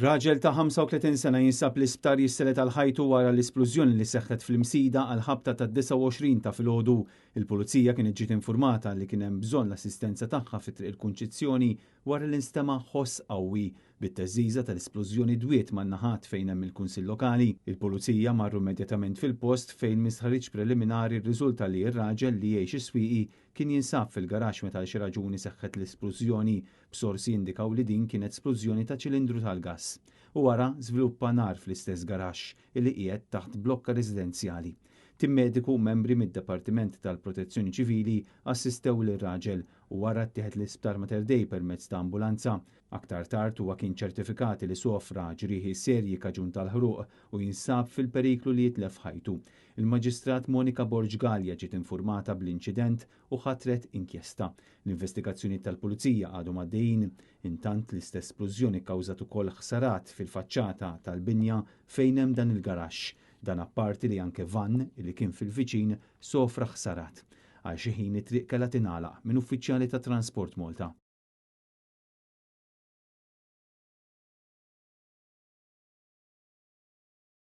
Raġel ta' 35 sena jinsab l-isptar jisselet għal ħajtu wara l-esplużjoni li seħħet fl-Msida għal ħabta ta' 29 ta' filgħodu. Il-pulizija kienet ġiet informata li kien hemm bżonn l-assistenza tagħha fi triq il-Kunċizzjoni wara l-instema' ħoss qawwi bit-teżżiża tal-esplużjoni dwiet man-naħat fejn hemm il-Kunsill Lokali. Il-pulizija marru immedjatament fil-post fejn misħarriġ preliminari rriżulta li r-raġel li jgħix is-swieqi kien jinsab fil-garaxx meta xi raġuni seħħet l-esplużjoni. B'sorsi indikaw li din kienet splużjoni ta' ċilindru tal-gass. U wara żviluppa nar fl-istess garaxx illi qiegħed taħt blokka residenzjali. Tim mediku membri mid-Dipartiment tal-Protezzjoni Ċivili assistew lir-raġel u wara ttieħed l-isptar Mater Dei permezz ta' ambulanza. Aktar tard huwa kien ċertifikati li sofra ġrieħi serji kaġun tal-ħruq u jinsab fil-periklu li jitlef ħajtu. Il-Maġistrat Monika Borġgalja ġiet infurmata bl-inċident u ħatret inkjesta. L-investigazzjoni tal-Pulizija għadhom għaddejjin, intant l-istess esplużjoni kkawżat ukoll ħsarat fil-faċċata tal-binja fejn hemm dan il-garaxx. Dan apparti li anke van li kien fil-viċin sofra ħsarat. Għal xi ħin it-triq kellha tingħalaq minn uffiċjali ta' Transport Malta.